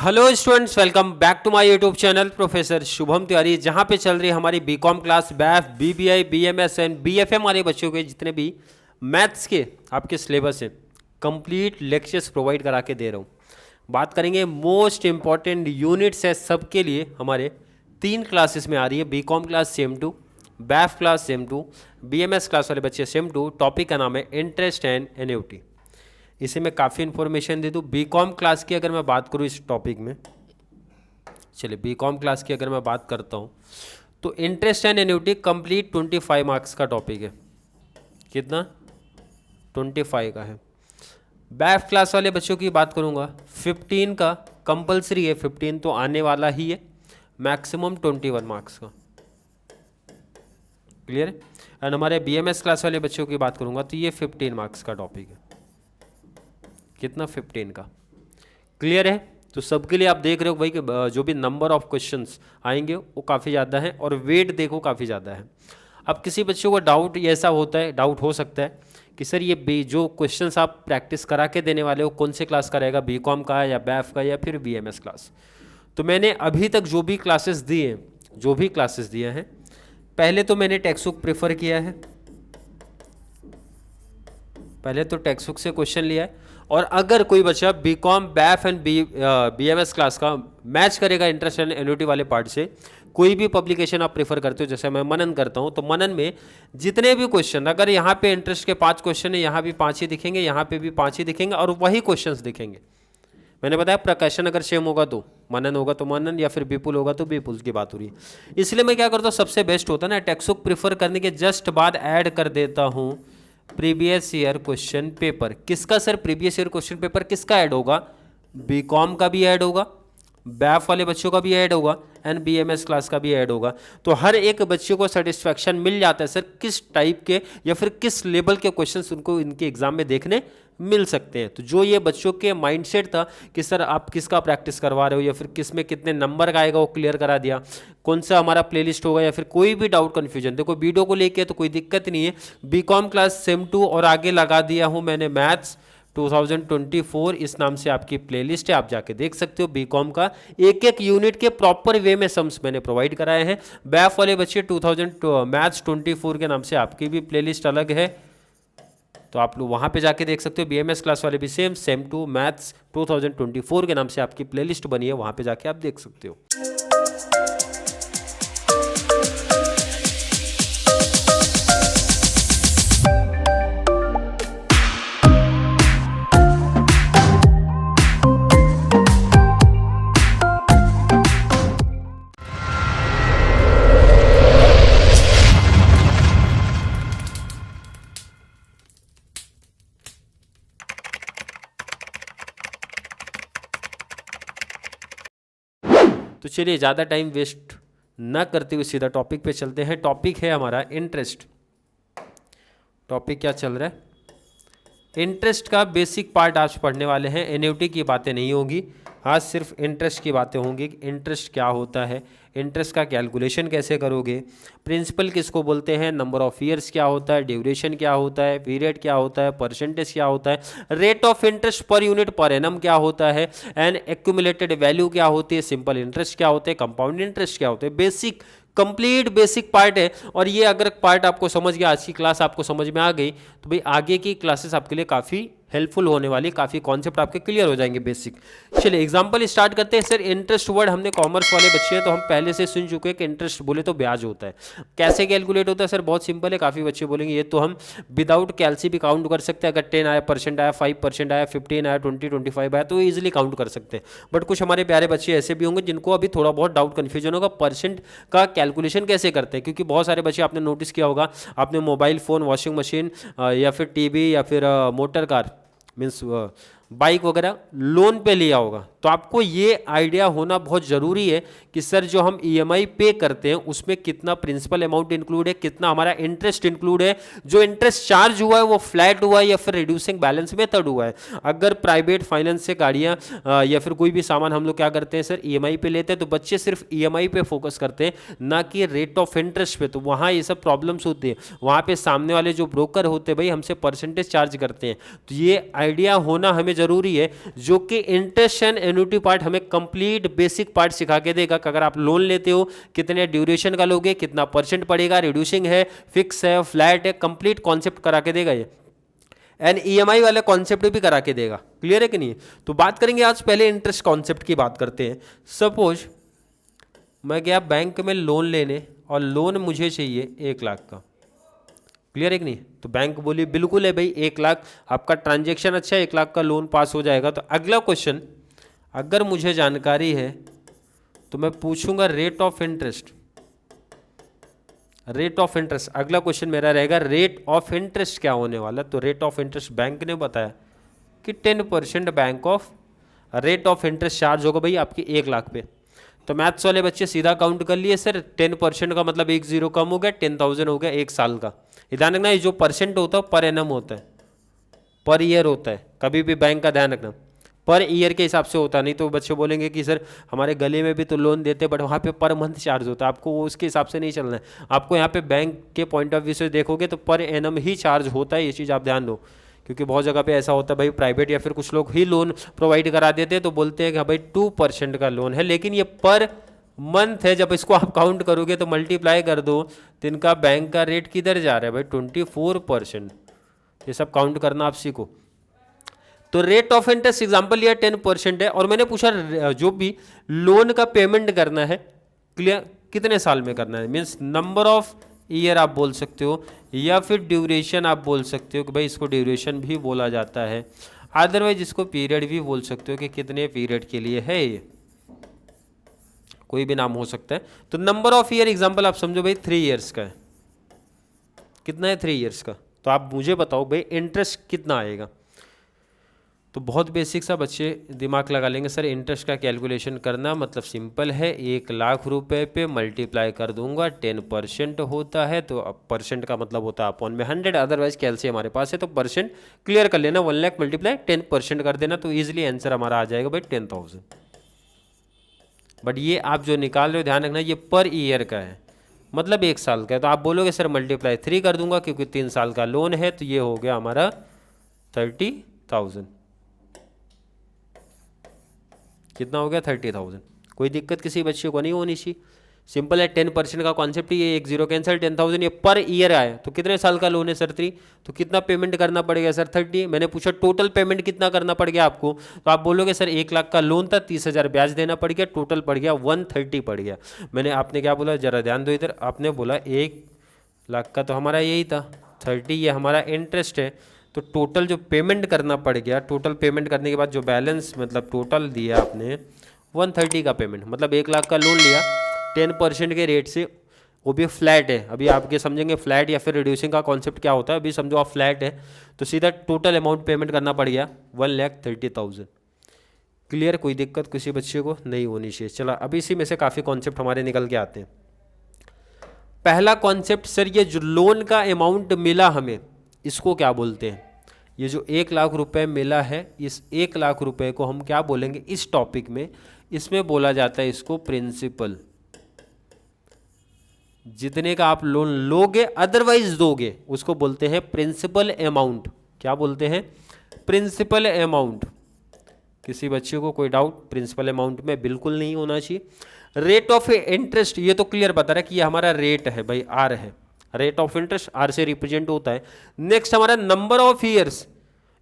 Hello students, welcome back to my YouTube channel professor Shubham Tiwari, जहां पे चल रही है हमारी BCom class BAF BBI BMS and BFM वाले बच्चों के जितने भी मैथ्स के आपके सिलेबस हैं कंप्लीट लेक्चर्स प्रोवाइड करा के दे रहा हूं। बात करेंगे मोस्ट इंपॉर्टेंट यूनिट्स है सबके लिए, हमारे 3 क्लासेस में आ रही है। BCom class sem 2, BAF class sem 2, BMS class वाले बच्चे सेम 2। टॉपिक का नाम है इंटरेस्ट एंड एन्युटी। इसे मैं काफ़ी इन्फॉर्मेशन दे दूँ। बीकॉम क्लास की अगर मैं बात करूँ इस टॉपिक में, चलिए बीकॉम क्लास की अगर मैं बात करता हूँ तो interest and annuity complete 25 marks का टॉपिक है। कितना? 25 का है। बैफ क्लास वाले बच्चों की बात करूँगा 15 का कंपलसरी है, 15 तो आने वाला ही है, मैक्सिमम 21 मार्क्स का। क्लियर है? एंड हमारे बीएमएस क्लास वाले बच्चों की बात करूँगा तो ये 15 मार्क्स का टॉपिक है। कितना? 15 का। क्लियर है? तो सबके लिए आप देख रहे हो भाई कि जो भी नंबर ऑफ क्वेश्चंस आएंगे वो काफ़ी ज़्यादा है और वेट देखो काफ़ी ज़्यादा है। अब किसी बच्चों को डाउट ऐसा होता है, डाउट हो सकता है कि सर ये जो क्वेश्चंस आप प्रैक्टिस करा के देने वाले हो कौन से क्लास का रहेगा, बीकॉम का या बैफ का या फिर बीएमएस क्लास। तो मैंने अभी तक जो भी क्लासेस दिए हैं पहले तो मैंने टेक्स्ट बुक प्रेफर किया है, पहले तो टेक्स्ट बुक से क्वेश्चन लिया है। और अगर कोई बच्चा BCom BAF and BMS class का मैच करेगा इंटरेस्ट एंड एन्युटी वाले पार्ट से, कोई भी पब्लिकेशन आप प्रेफर करते हो, जैसे मैं मनन करता हूं तो मनन में जितने भी क्वेश्चन, अगर यहाँ पे इंटरेस्ट के 5 क्वेश्चन है, यहाँ भी 5 ही दिखेंगे, यहाँ पे भी 5 ही दिखेंगे और वही क्वेश्चंस दिखेंगे। मैंने बताया प्रकाशन अगर सेम होगा तो मनन होगा तो मनन, या फिर विपुल होगा तो विपुल की बात हो रही है। इसलिए मैं क्या करता हूँ, सबसे बेस्ट होता है ना, टेक्स्ट बुक प्रेफर करने के जस्ट बाद ऐड कर देता हूँ प्रीवियस ईयर क्वेश्चन पेपर। किसका sir? Previous year question paper किसका ऐड होगा? बीकॉम का भी ऐड होगा, बैफ वाले बच्चों का भी ऐड होगा एंड बीएमएस क्लास का भी ऐड होगा। तो हर एक बच्चे को सेटिस्फैक्शन मिल जाता है सर किस टाइप के या फिर किस लेवल के क्वेश्चंस उनको इनके एग्जाम में देखने मिल सकते हैं। तो जो ये बच्चों के माइंडसेट था कि सर आप किसका प्रैक्टिस करवा रहे हो या फिर किस में कितने नंबर का आएगा, वो क्लियर करा दिया। कौन सा हमारा प्लेलिस्ट होगा या फिर कोई भी डाउट कन्फ्यूजन, देखो वीडियो को लेके तो कोई दिक्कत नहीं है। बीकॉम क्लास सेम 2 और आगे लगा दिया हूँ मैंने मैथ्स 2024, इस नाम से आपकी प्लेलिस्ट है, आप जाके देख सकते हो। बीकॉम का एक एक यूनिट के प्रॉपर वे में सम्स मैंने प्रोवाइड कराए हैं। बैफ वाले बच्चे 2000 मैथ्स 24 के नाम से आपकी भी प्लेलिस्ट अलग है, तो आप लोग वहाँ पे जाके देख सकते हो। बीएमएस क्लास वाले भी सेम 2 मैथ्स 2024 के नाम से आपकी प्लेलिस्ट बनी है, वहाँ पे जाके आप देख सकते हो। तो चलिए ज़्यादा टाइम वेस्ट ना करते हुए सीधा टॉपिक पे चलते हैं। टॉपिक है हमारा इंटरेस्ट। टॉपिक क्या चल रहा है? इंटरेस्ट का बेसिक पार्ट आज पढ़ने वाले हैं। एन्युटी की बातें नहीं होगी आज, सिर्फ इंटरेस्ट की बातें होंगी। इंटरेस्ट क्या होता है, इंटरेस्ट का कैलकुलेशन कैसे करोगे, प्रिंसिपल किसको बोलते हैं, नंबर ऑफ ईयर्स क्या होता है, ड्यूरेशन क्या होता है, पीरियड क्या होता है, परसेंटेज क्या होता है, rate of interest per unit per annum क्या होता है, एंड एक्यूमुलेटेड वैल्यू क्या होती है, सिंपल इंटरेस्ट क्या होते हैं, कंपाउंड इंटरेस्ट क्या होते हैं। बेसिक कंप्लीट बेसिक पार्ट है। और ये अगर पार्ट आपको समझ गया, आज की क्लास आपको समझ में आ गई, तो भाई आगे की क्लासेस आपके लिए काफ़ी हेल्पफुल होने वाली, काफ़ी कॉन्सेप्ट आपके क्लियर हो जाएंगे बेसिक। चलिए एग्जांपल स्टार्ट करते हैं। सर इंटरेस्ट वर्ड हमने कॉमर्स वाले बच्चे हैं तो हम पहले से सुन चुके हैं कि इंटरेस्ट बोले तो ब्याज होता है। कैसे कैलकुलेट होता है सर? बहुत सिंपल है। काफ़ी बच्चे बोलेंगे ये तो हम विदाउट कैलसी भी काउंट कर सकते हैं। अगर 10 आया, परसेंट आया, 5% आया, 15 आया, 20-25 आया तो ईजिली काउंट कर सकते हैं। बट कुछ हमारे प्यारे बच्चे ऐसे भी होंगे जिनको अभी थोड़ा बहुत डाउट कन्फ्यूजन होगा, परसेंट का कैलकुलेशन कैसे करते हैं। क्योंकि बहुत सारे बच्चे आपने नोटिस किया होगा, आपने मोबाइल फ़ोन, वॉशिंग मशीन या फिर टीवी या फिर मोटर कार मीन्स बाइक वगैरह लोन पे लिया होगा, तो आपको ये आइडिया होना बहुत ज़रूरी है कि सर जो हम ईएमआई पे करते हैं उसमें कितना प्रिंसिपल अमाउंट इंक्लूड है, कितना हमारा इंटरेस्ट इंक्लूड है, जो इंटरेस्ट चार्ज हुआ है वो फ्लैट हुआ है या फिर रिड्यूसिंग बैलेंस मेथड हुआ है। अगर प्राइवेट फाइनेंस से गाड़ियाँ या फिर कोई भी सामान हम लोग क्या करते हैं सर ईएमआई पे लेते हैं, तो बच्चे सिर्फ ईएमआई पे फोकस करते हैं ना कि रेट ऑफ इंटरेस्ट पे, तो वहाँ ये सब प्रॉब्लम्स होती है। वहाँ पे सामने वाले जो ब्रोकर होते हैं भाई हमसे परसेंटेज चार्ज करते हैं, तो ये आइडिया होना हमें जरूरी है, जो कि इंटरेस्ट एंड एन्युटी पार्ट हमें कंप्लीट बेसिक पार्ट सिखा के देगा कि अगर आप लोन लेते हो कितने ड्यूरेशन का लोगे, कितना परसेंट पड़ेगा, रिड्यूसिंग है, फिक्स है, फ्लैट है, कंप्लीट कॉन्सेप्ट करा के देगा ये। एंड ईएमआई वाले कॉन्सेप्ट भी करा के देगा। क्लियर है कि नहीं? तो बात करेंगे आज, पहले इंटरेस्ट कॉन्सेप्ट की बात करते हैं। सपोज मैं गया बैंक में लोन लेने और लोन मुझे चाहिए 1 लाख का। क्लियर है कि नहीं? तो बैंक बोली बिल्कुल है भाई, 1 लाख आपका ट्रांजेक्शन अच्छा है, 1 लाख का लोन पास हो जाएगा। तो अगला क्वेश्चन, अगर मुझे जानकारी है तो मैं पूछूंगा rate of interest. Rate of interest अगला क्वेश्चन मेरा रहेगा, रेट ऑफ इंटरेस्ट क्या होने वाला? तो रेट ऑफ इंटरेस्ट बैंक ने बताया कि 10% bank of rate of interest charge होगा भाई आपकी 1 लाख पे। तो मैथ्स वाले बच्चे सीधा काउंट कर लिए, सर 10% का मतलब 1 0 कम हो गया, 10,000 हो गया 1 साल का। ध्यान रखना, ये जो परसेंट होता है पर एनम होता है, पर ईयर होता है। कभी भी बैंक का ध्यान रखना, पर ईयर के हिसाब से होता, नहीं तो बच्चे बोलेंगे कि सर हमारे गले में भी तो लोन देते बट वहाँ पे पर मंथ चार्ज होता है। आपको वो उसके हिसाब से नहीं चलना है, आपको यहाँ पे बैंक के पॉइंट ऑफ व्यू से देखोगे तो पर एनम ही चार्ज होता है। ये चीज़ आप ध्यान दो, क्योंकि बहुत जगह पे ऐसा होता है भाई, प्राइवेट या फिर कुछ लोग ही लोन प्रोवाइड करा देते हैं तो बोलते हैं कि हाँ भाई 2% का लोन है, लेकिन ये पर मंथ है। जब इसको आप काउंट करोगे तो मल्टीप्लाई कर दो तो इनका बैंक का रेट किधर जा रहा है भाई, 24%। ये सब काउंट करना आप सीखो। तो रेट ऑफ इंटरेस्ट एग्जांपल लिया 10% है, और मैंने पूछा जो भी लोन का पेमेंट करना है, क्लियर, कितने साल में करना है, मीन्स नंबर ऑफ ईयर आप बोल सकते हो, या फिर ड्यूरेशन आप बोल सकते हो कि भाई इसको ड्यूरेशन भी बोला जाता है, अदरवाइज इसको पीरियड भी बोल सकते हो कि कितने पीरियड के लिए है, ये कोई भी नाम हो सकता है। तो नंबर ऑफ ईयर एग्जांपल आप समझो भाई 3 इयर्स का है। कितना है? 3 इयर्स का। तो आप मुझे बताओ भाई इंटरेस्ट कितना आएगा? तो बहुत बेसिक सा बच्चे दिमाग लगा लेंगे, सर इंटरेस्ट का कैलकुलेशन करना मतलब सिंपल है, 1 लाख रुपए पे मल्टीप्लाई कर दूंगा, 10% होता है तो परसेंट का मतलब होता है अपॉन में 100, अदरवाइज कैलसी हमारे पास है तो परसेंट क्लियर कर लेना, 1 लाख मल्टीप्लाई 10% कर देना, तो ईजिली आंसर हमारा आ जाएगा भाई 10,000। बट ये आप जो निकाल रहे हो ध्यान रखना, ये पर ईयर का है, मतलब 1 साल का है। तो आप बोलोगे सर मल्टीप्लाई 3 कर दूंगा क्योंकि 3 साल का लोन है, तो ये हो गया हमारा 30,000। कितना हो गया? 30,000। कोई दिक्कत किसी बच्चे को नहीं होनी चाहिए, सिंपल है। 10% का कॉन्सेप्ट ये 1 0 कैंसिल, 10,000 ये पर ईयर आया। तो कितने साल का लोन है सर? 3। तो कितना पेमेंट करना पड़ेगा सर? 30। मैंने पूछा टोटल पेमेंट कितना करना पड़ गया आपको, तो आप बोलोगे सर 1 लाख का लोन था, 30,000 ब्याज देना पड़ गया, टोटल पड़ गया 130 पड़ गया। मैंने, आपने क्या बोला जरा ध्यान दो इधर, आपने बोला 1 लाख का तो हमारा यही था, 30 ये हमारा इंटरेस्ट है, तो टोटल जो पेमेंट करना पड़ गया, टोटल पेमेंट करने के बाद जो बैलेंस मतलब टोटल दिया आपने 130 का पेमेंट, मतलब 1 लाख का लोन लिया 10% के रेट से, वो भी फ्लैट है। अभी आपके समझेंगे फ्लैट या फिर रिड्यूसिंग का कॉन्सेप्ट क्या होता है, अभी समझो आप फ्लैट है तो सीधा टोटल अमाउंट पेमेंट करना पड़ गया 1,30,000। क्लियर? कोई दिक्कत किसी बच्चे को नहीं होनी चाहिए। चला अभी इसी में से काफ़ी कॉन्सेप्ट हमारे निकल के आते हैं। पहला कॉन्सेप्ट, सर ये जो लोन का अमाउंट मिला हमें इसको क्या बोलते हैं? ये जो 1 लाख रुपए मिला है, इस 1 लाख रुपए को हम क्या बोलेंगे इस टॉपिक में? इसमें बोला जाता है इसको प्रिंसिपल। जितने का आप लोन लोगे अदरवाइज दोगे उसको बोलते हैं प्रिंसिपल अमाउंट। क्या बोलते हैं? Principal amount. किसी बच्चे को कोई डाउट प्रिंसिपल अमाउंट में बिल्कुल नहीं होना चाहिए। रेट ऑफ इंटरेस्ट, ये तो क्लियर बता रहा है कि ये हमारा रेट है भाई, आर है, रेट ऑफ इंटरेस्ट आर से रिप्रेजेंट होता है। नेक्स्ट हमारा नंबर ऑफ ईयर्स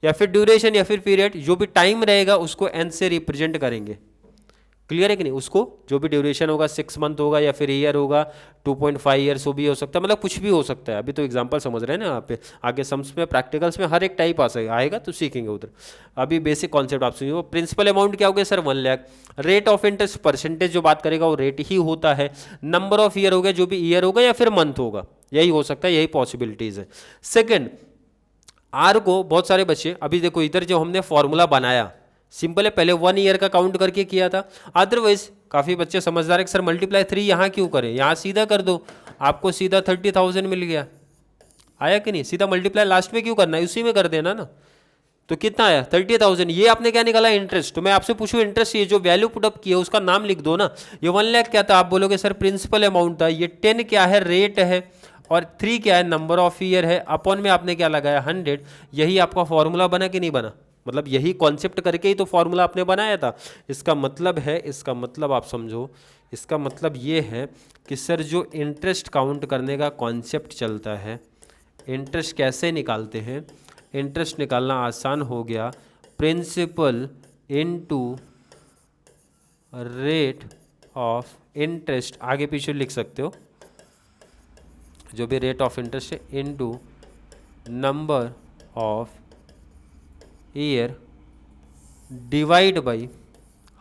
या फिर ड्यूरेशन या फिर पीरियड, जो भी टाइम रहेगा उसको एन से रिप्रेजेंट करेंगे। क्लियर है कि नहीं? उसको जो भी ड्यूरेशन होगा 6 मंथ होगा या फिर ईयर होगा, 2.5 ईयर्स वो भी हो सकता है, मतलब कुछ भी हो सकता है। अभी तो एग्जांपल समझ रहे हैं ना यहाँ पे, आगे सम्स में प्रैक्टिकल्स में हर एक टाइप आएगा तो सीखेंगे उधर। अभी बेसिक कॉन्सेप्ट आप सुनिए। प्रिंसिपल अमाउंट क्या हो गया sir? 1 lakh. Rate of interest percentage जो बात करेगा वो रेट ही होता है। नंबर ऑफ ईयर हो गया, जो भी ईयर होगा या फिर मंथ होगा, यही हो सकता है, यही पॉसिबिलिटीज है। सेकेंड, आर को बहुत सारे बच्चे, अभी देखो इधर जो हमने फॉर्मूला बनाया सिंपल है, पहले 1 ईयर का काउंट करके किया था। अदरवाइज काफ़ी बच्चे समझदार है कि सर मल्टीप्लाई 3 यहाँ क्यों करें, यहाँ सीधा कर दो, आपको सीधा 30,000 मिल गया। आया कि नहीं? सीधा मल्टीप्लाई लास्ट में क्यों करना है, उसी में कर देना ना। तो कितना आया? 30,000। ये आपने क्या निकाला? इंटरेस्ट। तो मैं आपसे पूछूं इंटरेस्ट, ये जो वैल्यू पुटअप की है उसका नाम लिख दो ना। ये 1 लाख क्या था? आप बोलोगे सर प्रिंसिपल अमाउंट था। ये 10 क्या है? रेट है। और 3 क्या है? नंबर ऑफ ईयर है। अपॉन में आपने क्या लगाया? 100। यही आपका फॉर्मूला बना कि नहीं बना? मतलब यही कॉन्सेप्ट करके ही तो फॉर्मूला आपने बनाया था। इसका मतलब है, इसका मतलब आप समझो, इसका मतलब ये है कि सर जो इंटरेस्ट काउंट करने का कॉन्सेप्ट चलता है, इंटरेस्ट कैसे निकालते हैं, इंटरेस्ट निकालना आसान हो गया, principal into rate of interest, आगे पीछे लिख सकते हो जो भी रेट ऑफ इंटरेस्ट है, into number of year divide by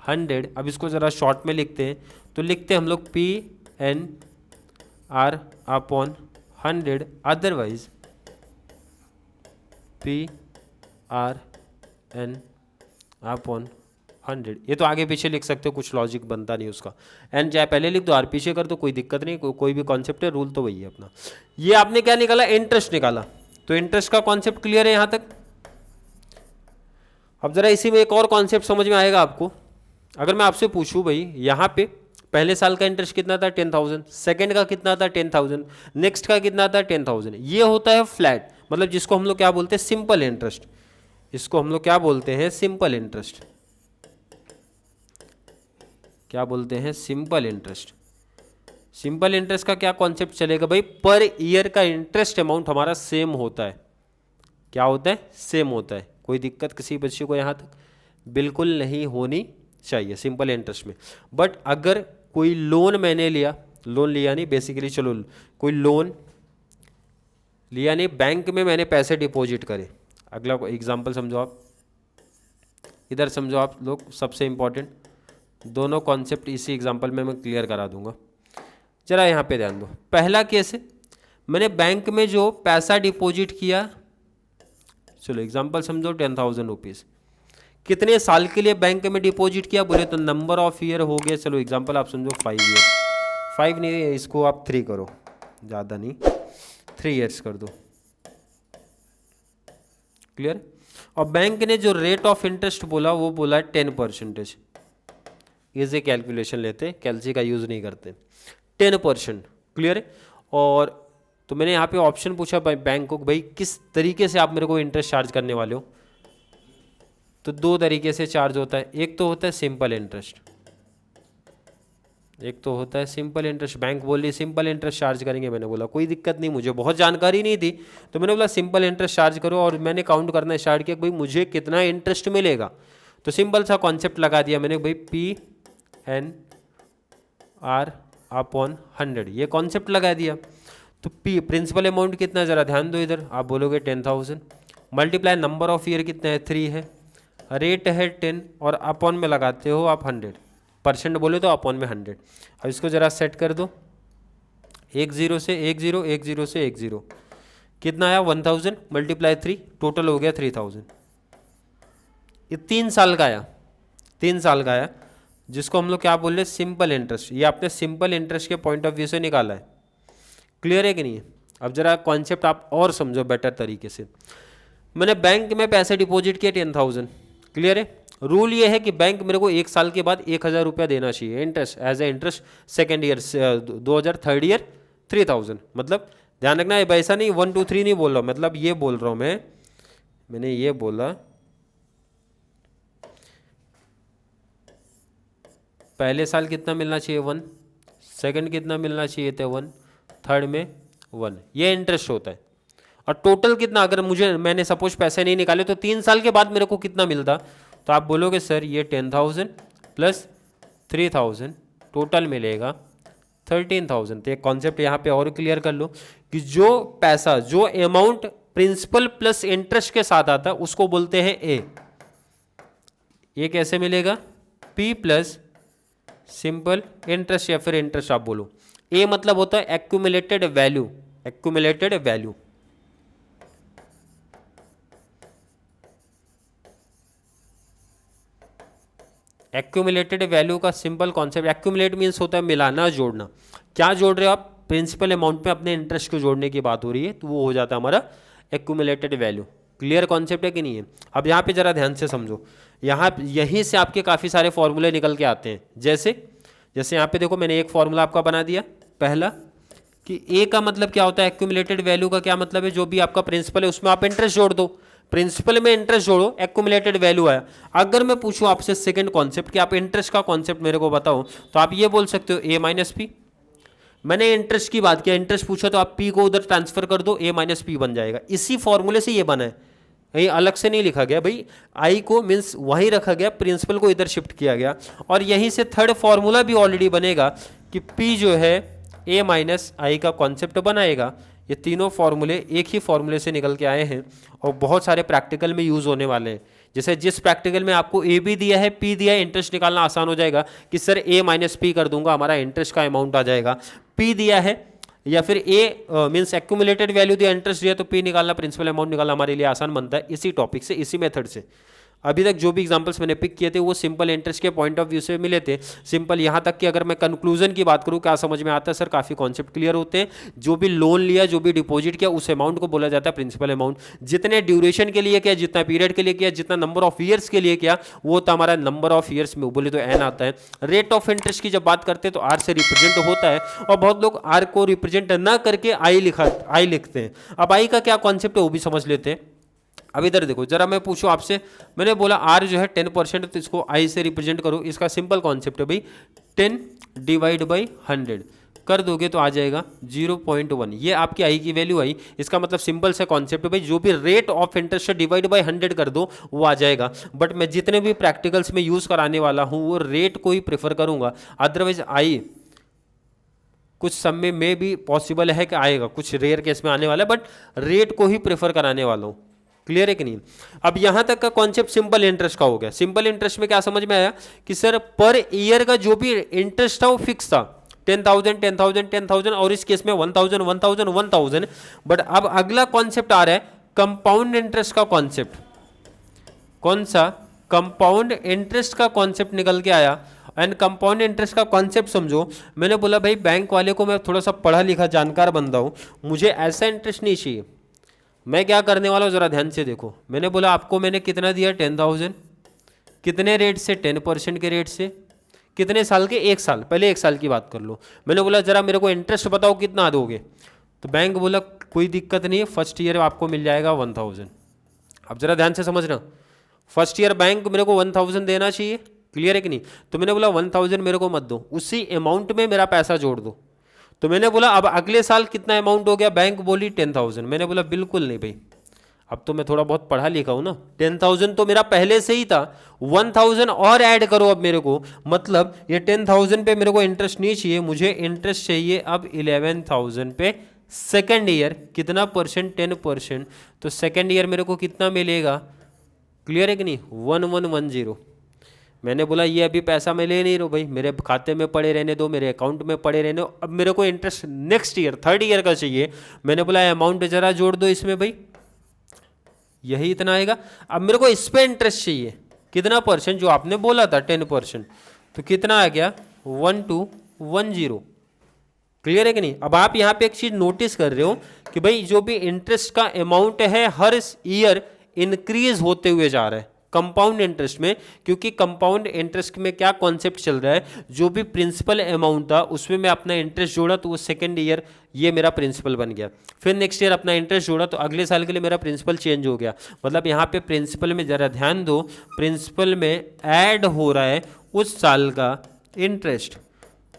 100। अब इसको ज़रा शॉर्ट में लिखते हैं, तो लिखते हैं हम लोग PNR upon 100, otherwise PRN upon 100। ये तो आगे पीछे लिख सकते हो, कुछ लॉजिक बनता नहीं उसका, एन चाहे पहले लिख दो आर पीछे कर दो, कोई दिक्कत नहीं, कोई भी कॉन्सेप्ट है, रूल तो वही है अपना। ये आपने क्या निकाला, इंटरेस्ट निकाला, तो इंटरेस्ट का कॉन्सेप्ट क्लियर है यहाँ तक। अब जरा इसी में एक और कॉन्सेप्ट समझ में आएगा आपको। अगर मैं आपसे पूछूं भाई यहाँ पे पहले साल का इंटरेस्ट कितना था 10,000, सेकेंड का कितना था 10,000, नेक्स्ट का कितना था 10,000, ये होता है फ्लैट, मतलब जिसको हम लोग क्या बोलते हैं, सिंपल इंटरेस्ट। इसको हम लोग क्या बोलते हैं, सिंपल इंटरेस्ट। क्या बोलते हैं, सिंपल इंटरेस्ट। सिंपल इंटरेस्ट का क्या कॉन्सेप्ट चलेगा भाई, पर ईयर का इंटरेस्ट अमाउंट हमारा सेम होता है। क्या होता है, सेम होता है। कोई दिक्कत किसी बच्चे को यहाँ तक बिल्कुल नहीं होनी चाहिए सिंपल इंटरेस्ट में। बट अगर कोई लोन मैंने लिया, लोन लिया नहीं बेसिकली, चलो कोई लोन लिया नहीं, बैंक में मैंने पैसे डिपॉजिट करे। अगला एग्जांपल समझो आप, इधर समझो आप लोग, सबसे इंपॉर्टेंट दोनों कॉन्सेप्ट इसी एग्जांपल में मैं क्लियर करा दूंगा। जरा यहाँ पे ध्यान दो, पहला केस है, मैंने बैंक में जो पैसा डिपॉजिट किया, चलो एग्जांपल समझो 10,000 रुपीज़, कितने साल के लिए बैंक में डिपॉजिट किया बोले तो नंबर ऑफ ईयर हो गए, चलो एग्जांपल आप समझो 5 ईयर, 5 नहीं इसको आप 3 करो, ज़्यादा नहीं 3 ईयर्स कर दो, क्लियर। और बैंक ने जो रेट ऑफ इंटरेस्ट बोला वो बोला 10%। इसे कैलकुलेशन लेते, कैलसी का यूज़ नहीं करते, 10%, क्लियर। और तो मैंने यहाँ पे ऑप्शन पूछा भाई बैंक को, भाई किस तरीके से आप मेरे को इंटरेस्ट चार्ज करने वाले हो, तो 2 तरीके से चार्ज होता है। एक तो होता है सिंपल इंटरेस्ट, एक तो होता है सिंपल इंटरेस्ट। बैंक बोल रही सिंपल इंटरेस्ट चार्ज करेंगे, मैंने बोला कोई दिक्कत नहीं, मुझे बहुत जानकारी नहीं थी, तो मैंने बोला सिंपल इंटरेस्ट चार्ज करो, और मैंने काउंट करना स्टार्ट किया भाई मुझे कितना इंटरेस्ट मिलेगा। तो सिंपल सा कॉन्सेप्ट लगा दिया मैंने भाई PNR अपॉन 100, ये कॉन्सेप्ट लगा दिया। तो P प्रिंसिपल अमाउंट कितना, ज़रा ध्यान दो इधर, आप बोलोगे 10,000, मल्टीप्लाई नंबर ऑफ ईयर कितना है 3 है, रेट है 10, और अपॉन में लगाते हो आप 100%, बोले तो अपॉन में 100। अब इसको ज़रा सेट कर दो, 1 0 से 1 0, 1 0 से 1 0, कितना आया 1000 मल्टीप्लाई 3, टोटल हो गया 3000। ये 3 साल का आया, 3 साल का आया, जिसको हम लोग क्या बोल रहे हैं, सिंपल इंटरेस्ट। ये आपने सिंपल इंटरेस्ट के पॉइंट ऑफ व्यू से निकाला है, क्लियर है कि नहीं है। अब जरा कॉन्सेप्ट आप और समझो बेटर तरीके से। मैंने बैंक में पैसे डिपॉजिट किए 10,000, क्लियर है। रूल ये है कि बैंक मेरे को 1 साल के बाद 1,000 रुपया देना चाहिए interest, as a interest. Second year 2000, third year 3,000। मतलब ध्यान रखना, ऐसा नहीं 1 2 3 नहीं बोल रहा हूँ, मतलब ये बोल रहा हूँ मैंने ये बोला पहले साल कितना मिलना चाहिए 1, सेकंड कितना मिलना चाहिए थे 1, थर्ड में 1, ये इंटरेस्ट होता है। और टोटल कितना, अगर मैंने सपोज पैसे नहीं निकाले तो 3 साल के बाद मेरे को कितना मिलता, तो आप बोलोगे सर ये 10,000 प्लस 3,000 टोटल मिलेगा 13,000। तो एक कॉन्सेप्ट यहाँ पे और क्लियर कर लो कि जो पैसा, जो अमाउंट प्रिंसिपल प्लस इंटरेस्ट के साथ आता है उसको बोलते हैं ए। ये कैसे मिलेगा, P प्लस सिंपल इंटरेस्ट, या फिर इंटरेस्ट आप बोलो। ए मतलब होता है accumulated value, accumulated value. Accumulated value का सिंपल कॉन्सेप्ट, एक्यूमुलेट मीन्स होता है मिलाना, जोड़ना। क्या जोड़ रहे हो आप, प्रिंसिपल अमाउंट में अपने इंटरेस्ट को जोड़ने की बात हो रही है, तो वो हो जाता है हमारा एक्यूमुलेटेड वैल्यू। क्लियर कॉन्सेप्ट है कि नहीं है। अब यहाँ पे जरा ध्यान से समझो, यहीं से आपके काफ़ी सारे फॉर्मूले निकल के आते हैं। जैसे यहाँ पे देखो, मैंने एक फॉर्मूला आपका बना दिया, पहला कि ए का मतलब क्या होता है, एक्यूमुलेटेड वैल्यू का क्या मतलब है, जो भी आपका प्रिंसिपल है उसमें आप इंटरेस्ट जोड़ दो। प्रिंसिपल में इंटरेस्ट जोड़ो, एक्यूमुलेटेड वैल्यू आया। अगर मैं पूछूं आपसे सेकंड कॉन्सेप्ट कि आप इंटरेस्ट का कॉन्सेप्ट मेरे को बताओ, तो आप ये बोल सकते हो a माइनस पी। मैंने इंटरेस्ट की बात किया, इंटरेस्ट पूछा तो आप p को उधर ट्रांसफर कर दो, a माइनस पी बन जाएगा। इसी फॉर्मूले से ये बना है, ये अलग से नहीं लिखा गया भाई, i को मीन्स वहीं रखा गया, प्रिंसिपल को इधर शिफ्ट किया गया। और यहीं से थर्ड फॉर्मूला भी ऑलरेडी बनेगा कि p जो है a माइनस आई का कॉन्सेप्ट बनाएगा। ये तीनों फॉर्मूले एक ही फॉर्मूले से निकल के आए हैं और बहुत सारे प्रैक्टिकल में यूज होने वाले हैं। जैसे जिस प्रैक्टिकल में आपको ए भी दिया है, पी दिया है, इंटरेस्ट निकालना आसान हो जाएगा कि सर ए माइनस पी कर दूंगा, हमारा इंटरेस्ट का अमाउंट आ जाएगा। पी दिया है या फिर ए मीन्स एक्यूमुलेटेड वैल्यू दिया, इंटरेस्ट दिया, तो पी निकालना, प्रिंसिपल अमाउंट निकालना हमारे लिए आसान बनता है इसी टॉपिक से, इसी मेथड से। अभी तक जो भी एग्जांपल्स मैंने पिक किए थे वो सिंपल इंटरेस्ट के पॉइंट ऑफ व्यू से मिले थे। सिंपल यहाँ तक कि अगर मैं कंक्लूजन की बात करूँ, क्या समझ में आता है सर, काफ़ी कॉन्सेप्ट क्लियर होते हैं। जो भी लोन लिया, जो भी डिपॉजिट किया, उस अमाउंट को बोला जाता है प्रिंसिपल अमाउंट। जितने ड्यूरेशन के लिए किया, जितना पीरियड के लिए किया, जितना नंबर ऑफ ईयर्स के लिए किया, वो होता हमारा नंबर ऑफ ईयर्स में बोले तो एन आता है। रेट ऑफ इंटरेस्ट की जब बात करते हैं तो आर से रिप्रेजेंट होता है, और बहुत लोग आर को रिप्रेजेंट ना करके आई लिखते हैं। अब आई का क्या कॉन्सेप्ट है वो भी समझ लेते हैं। अब इधर देखो जरा, मैं पूछूं आपसे, मैंने बोला आर जो है 10%, तो इसको आई से रिप्रेजेंट करो। इसका सिंपल कॉन्सेप्ट है भाई, 10 डिवाइड बाई 100 कर दोगे तो आ जाएगा 0.1। ये आपकी आई की वैल्यू आई। इसका मतलब सिंपल से कॉन्सेप्ट है भाई, जो भी rate of interest divide by 100 कर दो वो आ जाएगा। बट मैं जितने भी प्रैक्टिकल्स में यूज कराने वाला हूँ वो रेट को ही प्रेफर करूंगा, अदरवाइज आई कुछ समय में भी पॉसिबल है कि आएगा, कुछ रेयर केस में आने वाला है, बट रेट को ही प्रेफर कराने वाला हूँ। क्लियर है कि नहीं? अब यहां तक का कॉन्सेप्ट सिंपल इंटरेस्ट का हो गया। सिंपल इंटरेस्ट में क्या समझ में आया कि सर पर ईयर का जो भी इंटरेस्ट था वो फिक्स था, 10,000 10,000 10,000, और इस केस में 1,000 1,000 1,000। बट अब अगला कॉन्सेप्ट आ रहा है कंपाउंड इंटरेस्ट का कॉन्सेप्ट। कौन सा? कंपाउंड इंटरेस्ट का कॉन्सेप्ट निकल के आया। एंड कंपाउंड इंटरेस्ट का कॉन्सेप्ट समझो, मैंने बोला भाई बैंक वाले को मैं थोड़ा सा पढ़ा लिखा जानकार बंदा हूं, मुझे ऐसा इंटरेस्ट नहीं चाहिए। मैं क्या करने वाला हूँ जरा ध्यान से देखो। मैंने बोला आपको मैंने कितना दिया, 10,000, कितने रेट से? 10% के रेट से। कितने साल के? 1 साल। पहले 1 साल की बात कर लो। मैंने बोला जरा मेरे को इंटरेस्ट बताओ कितना दोगे, तो बैंक बोला कोई दिक्कत नहीं है, फर्स्ट ईयर आपको मिल जाएगा 1,000। अब जरा ध्यान से समझना, फर्स्ट ईयर बैंक मेरे को 1,000 देना चाहिए, क्लियर है कि नहीं? तो मैंने बोला 1,000 मेरे को मत दो, उसी अमाउंट में मेरा पैसा जोड़ दो। तो मैंने बोला अब अगले साल कितना अमाउंट हो गया, बैंक बोली 10,000। मैंने बोला बिल्कुल नहीं भाई, अब तो मैं थोड़ा बहुत पढ़ा लिखा हूं ना, 10,000 तो मेरा पहले से ही था, 1,000 और ऐड करो अब मेरे को। मतलब ये 10,000 पे मेरे को इंटरेस्ट नहीं चाहिए, मुझे इंटरेस्ट चाहिए अब 11,000 पे सेकेंड ईयर। कितना परसेंट? 10%। तो सेकेंड ईयर मेरे को कितना मिलेगा, क्लियर है कि नहीं? 1110। मैंने बोला ये अभी पैसा मैं ले नहीं रहा भाई, मेरे खाते में पड़े रहने दो, मेरे अकाउंट में पड़े रहने दो, अब मेरे को interest next year third year का चाहिए। मैंने बोला अमाउंट जरा जोड़ दो इसमें भाई, यही इतना आएगा। अब मेरे को इस पे इंटरेस्ट चाहिए, कितना परसेंट? जो आपने बोला था 10%, तो कितना आ गया? 1210। क्लियर है कि नहीं? अब आप यहाँ पे एक चीज नोटिस कर रहे हो कि भाई जो भी इंटरेस्ट का अमाउंट है हर ईयर इंक्रीज होते हुए जा रहा है कंपाउंड इंटरेस्ट में। क्योंकि कंपाउंड इंटरेस्ट में क्या कॉन्सेप्ट चल रहा है, जो भी प्रिंसिपल अमाउंट था उसमें मैं अपना इंटरेस्ट जोड़ा तो वो सेकेंड ईयर ये मेरा प्रिंसिपल बन गया, फिर नेक्स्ट ईयर अपना इंटरेस्ट जोड़ा तो अगले साल के लिए मेरा प्रिंसिपल चेंज हो गया। मतलब यहाँ पे प्रिंसिपल में जरा ध्यान दो, प्रिंसिपल में ऐड हो रहा है उस साल का इंटरेस्ट,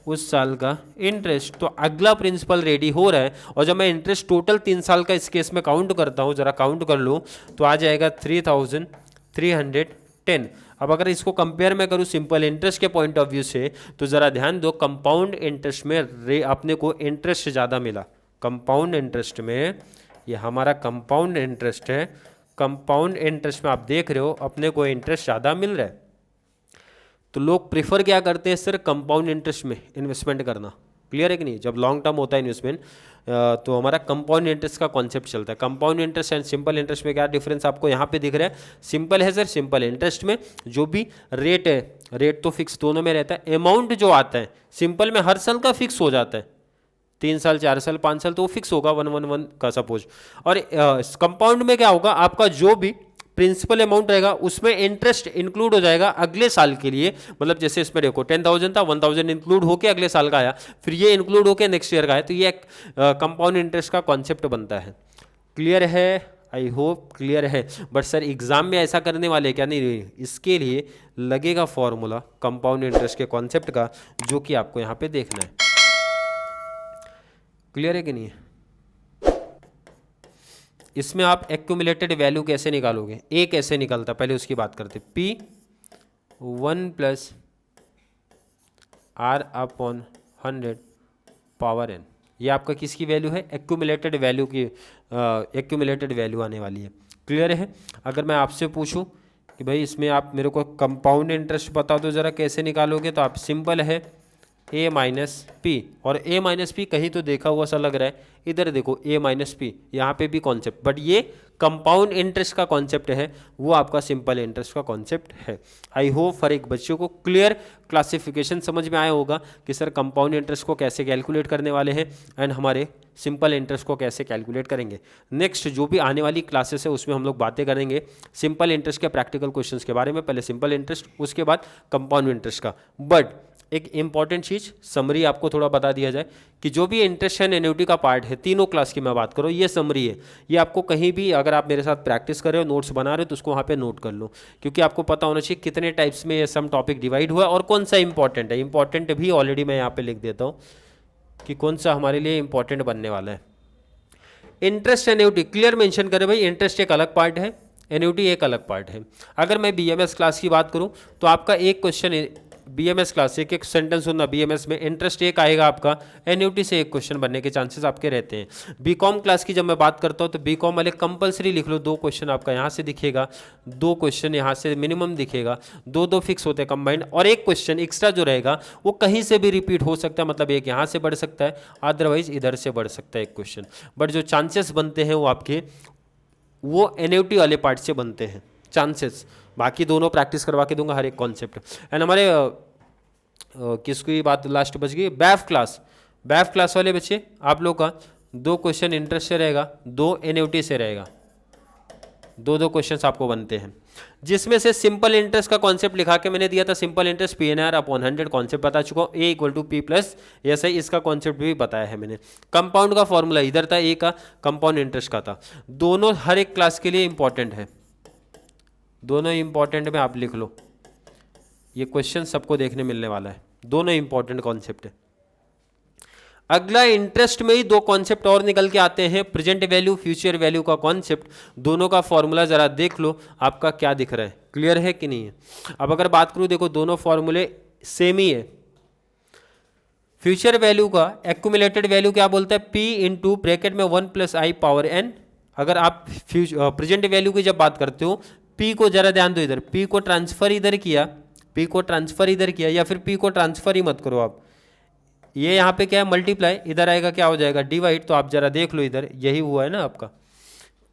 उस साल का इंटरेस्ट, तो अगला प्रिंसिपल रेडी हो रहा है। और जब मैं इंटरेस्ट टोटल 3 साल का इस केस में काउंट करता हूँ, जरा काउंट कर लो, तो आ जाएगा 3,310। अब अगर इसको कंपेयर मैं करूँ सिंपल इंटरेस्ट के पॉइंट ऑफ व्यू से, तो ज़रा ध्यान दो, कंपाउंड इंटरेस्ट में अपने को इंटरेस्ट ज़्यादा मिला। कंपाउंड इंटरेस्ट में, ये हमारा कंपाउंड इंटरेस्ट है, कंपाउंड इंटरेस्ट में आप देख रहे हो अपने को इंटरेस्ट ज़्यादा मिल रहा है। तो लोग प्रेफर क्या करते हैं सर, कंपाउंड इंटरेस्ट में इन्वेस्टमेंट करना। क्लियर है कि नहीं? जब लॉन्ग टर्म होता है इन्वेस्टमेंट तो हमारा कंपाउंड इंटरेस्ट का कॉन्सेप्ट चलता है। Compound interest and simple interest में क्या डिफरेंस आपको यहाँ पे दिख रहा है? सिंपल है सर, सिंपल इंटरेस्ट में जो भी रेट है, रेट तो फिक्स दोनों में रहता है, अमाउंट जो आता है सिंपल में हर साल का फिक्स हो जाता है, 3 साल 4 साल 5 साल तो वो फिक्स होगा 111 का सपोज। और कंपाउंड में क्या होगा, आपका जो भी प्रिंसिपल अमाउंट रहेगा उसमें इंटरेस्ट इंक्लूड हो जाएगा अगले साल के लिए। मतलब जैसे इसमें देखो 10,000 था, 1,000 इंक्लूड होके अगले साल का आया, फिर ये इंक्लूड होके नेक्स्ट ईयर का है, तो ये कंपाउंड इंटरेस्ट का कॉन्सेप्ट बनता है। क्लियर है? आई होप क्लियर है। बट सर एग्जाम में ऐसा करने वाले क्या, नहीं, इसके लिए लगेगा फॉर्मूला कंपाउंड इंटरेस्ट के कॉन्सेप्ट का, जो कि आपको यहाँ पे देखना है। क्लियर है कि नहीं है? इसमें आप एक्यूमुलेटेड वैल्यू कैसे निकालोगे, ए कैसे निकलता, पहले उसकी बात करते। P 1 + R/100 पावर n, ये आपका किसकी वैल्यू है, एक्यूमुलेटेड वैल्यू की, एक्यूमुलेटेड वैल्यू आने वाली है। क्लियर है? अगर मैं आपसे पूछूं कि भाई इसमें आप मेरे को कंपाउंड इंटरेस्ट बता दो जरा कैसे निकालोगे, तो आप सिंपल है a - p, और a - p कहीं तो देखा हुआ सा लग रहा है, इधर देखो a - p, यहाँ पे भी कॉन्सेप्ट, बट ये कंपाउंड इंटरेस्ट का कॉन्सेप्ट है, वो आपका सिंपल इंटरेस्ट का कॉन्सेप्ट है। आई होप हर एक बच्चों को क्लियर क्लासिफिकेशन समझ में आया होगा कि सर कंपाउंड इंटरेस्ट को कैसे कैलकुलेट करने वाले हैं एंड हमारे सिंपल इंटरेस्ट को कैसे कैलकुलेट करेंगे। नेक्स्ट जो भी आने वाली क्लासेस है उसमें हम लोग बातें करेंगे सिंपल इंटरेस्ट के प्रैक्टिकल क्वेश्चंस के बारे में, पहले सिंपल इंटरेस्ट, उसके बाद कंपाउंड इंटरेस्ट का। बट एक इंपॉर्टेंट चीज़ समरी आपको थोड़ा बता दिया जाए कि जो भी इंटरेस्ट एंड एन्युटी का पार्ट है, तीनों क्लास की मैं बात करूँ, ये समरी है। ये आपको कहीं भी अगर आप मेरे साथ प्रैक्टिस कर रहे हो, नोट्स बना रहे हो, तो उसको वहाँ पे नोट कर लो, क्योंकि आपको पता होना चाहिए कितने टाइप्स में ये सम टॉपिक डिवाइड हुआ है और कौन सा इंपॉर्टेंट है। इंपॉर्टेंट भी ऑलरेडी मैं यहाँ पे लिख देता हूँ कि कौन सा हमारे लिए इंपॉर्टेंट बनने वाला है। इंटरेस्ट एन्युटी क्लियर मेंशन करें भाई, इंटरेस्ट एक अलग पार्ट है, एन्युटी एक अलग पार्ट है। अगर मैं बीएमएस क्लास की बात करूँ तो आपका एक क्वेश्चन बीएमएस क्लास से एक सेंटेंस सुनना, बीएमएस में इंटरेस्ट एक आएगा आपका, एन्युटी से एक क्वेश्चन बनने के चांसेस आपके रहते हैं। बीकॉम क्लास की जब मैं बात करता हूँ तो बीकॉम वाले कंपलसरी लिख लो, 2 क्वेश्चन आपका यहाँ से दिखेगा, 2 क्वेश्चन यहाँ से मिनिमम दिखेगा, 2 फिक्स होते हैं कंबाइंड, और एक क्वेश्चन एक्स्ट्रा जो रहेगा वो कहीं से भी रिपीट हो सकता है, मतलब एक यहाँ से बढ़ सकता है, अदरवाइज इधर से बढ़ सकता है एक क्वेश्चन। बट जो चांसेस बनते हैं वो आपके वो एन्युटी वाले पार्ट से बनते हैं चांसेस। बाकी दोनों प्रैक्टिस करवा के दूंगा हर एक कॉन्सेप्ट। एंड हमारे किसकी बात लास्ट बच गई, बैफ क्लास वाले बच्चे आप लोग का 2 क्वेश्चन इंटरेस्ट से रहेगा, 2 एन्युटी से रहेगा, 2 क्वेश्चंस आपको बनते हैं, जिसमें से सिंपल इंटरेस्ट का कॉन्सेप्ट लिखा के मैंने दिया था, सिंपल इंटरेस्ट PNR/100 कॉन्सेप्ट बता चुका हूँ, A = P + ऐसा ही इसका कॉन्सेप्ट भी बताया है मैंने। कंपाउंड का फॉर्मूला इधर था, A का कंपाउंड इंटरेस्ट का था, दोनों हर एक क्लास के लिए इंपॉर्टेंट है, दोनों इंपॉर्टेंट में आप लिख लो, ये क्वेश्चन सबको देखने मिलने वाला है, दोनों इंपॉर्टेंट कॉन्सेप्ट है। अगला इंटरेस्ट में ही 2 कॉन्सेप्ट और निकल के आते हैं, प्रेजेंट वैल्यू, फ्यूचर वैल्यू का कॉन्सेप्ट, दोनों का फॉर्मूला जरा देख लो आपका क्या दिख रहा है, क्लियर है कि नहीं है। अब अगर बात करूं, देखो दोनों फॉर्मूले सेम ही है। फ्यूचर वैल्यू का एक्यूमुलेटेड वैल्यू क्या बोलता है, P इंटू ब्रैकेट में 1 + I पावर n। अगर आप प्रेजेंट वैल्यू की जब बात करते हो, P को जरा ध्यान दो, इधर P को ट्रांसफर इधर किया, P को ट्रांसफर इधर किया, या फिर P को ट्रांसफर ही मत करो आप, ये यहाँ पे क्या है मल्टीप्लाई, इधर आएगा क्या हो जाएगा डिवाइड। तो आप जरा देख लो इधर, यही हुआ है ना आपका,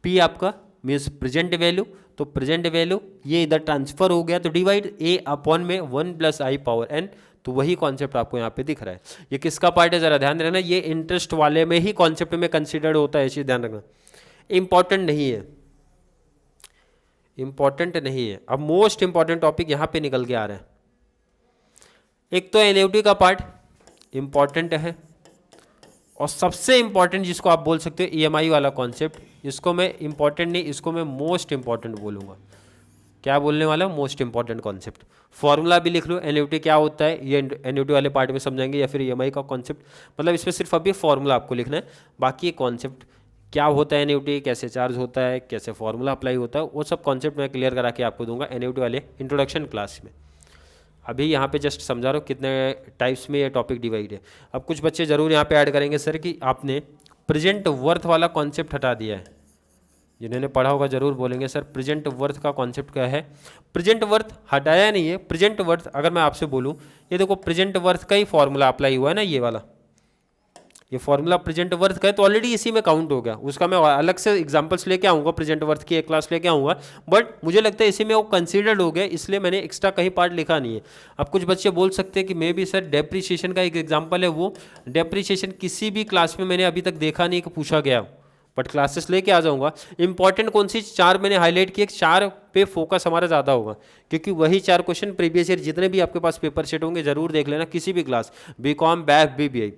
P आपका मीन्स प्रेजेंट वैल्यू, तो प्रेजेंट वैल्यू ये इधर ट्रांसफर हो गया, तो डिवाइड A/में 1 + I पावर n, तो वही कॉन्सेप्ट आपको यहाँ पे दिख रहा है। ये किसका पार्ट है जरा ध्यान रखना, ये इंटरेस्ट वाले में ही कॉन्सेप्ट में कंसिडर्ड होता है, ये चीज ध्यान रखना, इंपॉर्टेंट नहीं है, इंपॉर्टेंट नहीं है। अब मोस्ट इंपॉर्टेंट टॉपिक यहाँ पे निकल के आ रहा है, एक तो एन्युटी का पार्ट इंपॉर्टेंट है, और सबसे इंपॉर्टेंट जिसको आप बोल सकते हो EMI वाला कॉन्सेप्ट, इसको मैं इंपॉर्टेंट नहीं, इसको मैं मोस्ट इंपॉर्टेंट बोलूँगा। क्या बोलने वाला हूँ, मोस्ट इंपॉर्टेंट कॉन्सेप्ट। फॉर्मूला भी लिख लो, एन्युटी क्या होता है ये एन्युटी वाले पार्ट में समझाएंगे, या फिर EMI का कॉन्सेप्ट, मतलब इसमें सिर्फ अभी फॉर्मूला आपको लिखना है, बाकी कॉन्सेप्ट क्या होता है एन्युटी, कैसे चार्ज होता है, कैसे फॉर्मूला अप्लाई होता है, वो सब कॉन्सेप्ट मैं क्लियर करा के आपको दूंगा एन्युटी वाले इंट्रोडक्शन क्लास में। अभी यहाँ पे जस्ट समझा रहा हूँ कितने टाइप्स में ये टॉपिक डिवाइड है। अब कुछ बच्चे जरूर यहाँ पे ऐड करेंगे सर कि आपने प्रेजेंट वर्थ वाला कॉन्सेप्ट हटा दिया है, जिन्होंने पढ़ा होगा जरूर बोलेंगे सर प्रेजेंट वर्थ का कॉन्सेप्ट क्या है। प्रेजेंट वर्थ हटाया नहीं है, प्रेजेंट वर्थ अगर मैं आपसे बोलूँ, ये देखो प्रेजेंट वर्थ का ही फॉर्मूला अप्लाई हुआ है ना, ये वाला, ये फॉर्मूला प्रेजेंट वर्थ का है, तो ऑलरेडी इसी में काउंट हो गया। उसका मैं अलग से एग्जांपल्स लेके आऊँगा, प्रेजेंट वर्थ की एक क्लास लेके आऊँगा, बट मुझे लगता है इसी में वो कंसीडर्ड हो गया, इसलिए मैंने एक्स्ट्रा कहीं पार्ट लिखा नहीं है। अब कुछ बच्चे बोल सकते हैं कि मे भी सर डेप्रीशिएशन का एक एग्जाम्पल है, वो डेप्रीशिएशन किसी भी क्लास में मैंने अभी तक देखा नहीं कि पूछा गया, बट क्लासेस लेके आ जाऊँगा। इंपॉर्टेंट कौन सी 4 मैंने हाईलाइट किए, 4 पे फोकस हमारा ज़्यादा होगा, क्योंकि वही 4 क्वेश्चन प्रीवियस ईयर जितने भी आपके पास पेपर सेट होंगे जरूर देख लेना, किसी भी class, BCom, BAF, BBI,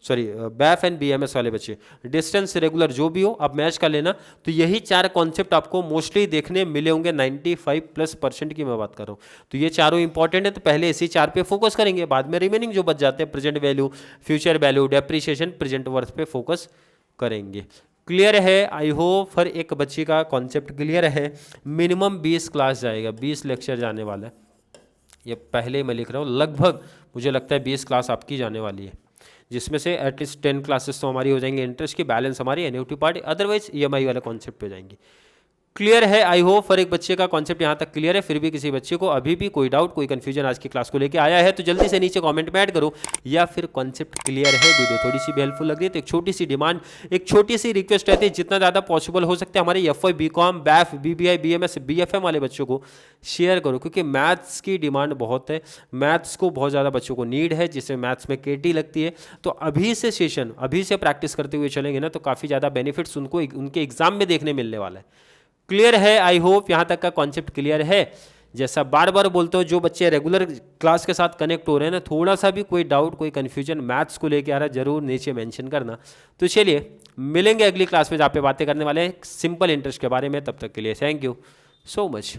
sorry BAIF and BMS वाले बच्चे, डिस्टेंस रेगुलर जो भी हो आप मैच कर लेना। तो यही 4 कॉन्सेप्ट आपको मोस्टली देखने मिले होंगे, 95+% की मैं बात कर रहा हूँ। तो ये चारों इंपॉर्टेंट है, तो पहले इसी 4 पे फोकस करेंगे, बाद में रिमेनिंग जो बच जाते हैं present value, future value, depreciation, present worth पे फोकस करेंगे। क्लियर है? आई होप हर एक बच्चे का कॉन्सेप्ट क्लियर है। मिनिमम 20 क्लास जाएगा, 20 लेक्चर जाने वाला है, ये पहले मैं लिख रहा हूँ। लगभग मुझे लगता है 20 क्लास आपकी जाने वाली है, जिसमें से एटलीस्ट 10 क्लासेस तो हमारी हो जाएंगी इंटरेस्ट की, बैलेंस हमारी एन्युटी पार्ट, अदरवाइज ईएमआई वाले कॉन्सेप्ट पे जाएंगी। क्लियर है? आई होप हर एक बच्चे का कॉन्सेप्ट यहाँ तक क्लियर है। फिर भी किसी बच्चे को अभी भी कोई डाउट, कोई कंफ्यूजन आज की क्लास को लेके आया है तो जल्दी से नीचे कमेंट में ऐड करो, या फिर कॉन्सेप्ट क्लियर है, वीडियो थोड़ी सी भी हेल्पफुल लग रही है तो एक छोटी सी डिमांड, एक छोटी सी रिक्वेस्ट रहती है, जितना ज़्यादा पॉसिबल हो सकता है हमारे F Y, BCom, BAF, BBI, BMS, BFM वाले बच्चों को शेयर करो, क्योंकि मैथ्स की डिमांड बहुत है, मैथ्स को बहुत ज़्यादा बच्चों को नीड है, जिससे मैथ्स में केटी लगती है। तो अभी से सेशन, अभी से प्रैक्टिस करते हुए चलेंगे ना तो काफ़ी ज़्यादा बेनिफिट्स उनको उनके एग्जाम में देखने मिलने वाला है। क्लियर है? आई होप यहाँ तक का कॉन्सेप्ट क्लियर है। जैसा बार बार बोलते हो, जो बच्चे रेगुलर क्लास के साथ कनेक्ट हो रहे हैं ना, थोड़ा सा भी कोई डाउट, कोई कन्फ्यूजन मैथ्स को लेके आ रहा है, जरूर नीचे मेंशन करना। तो चलिए मिलेंगे अगली क्लास में जहाँ पे बातें करने वाले हैं सिंपल इंटरेस्ट के बारे में। तब तक के लिए थैंक यू सो मच।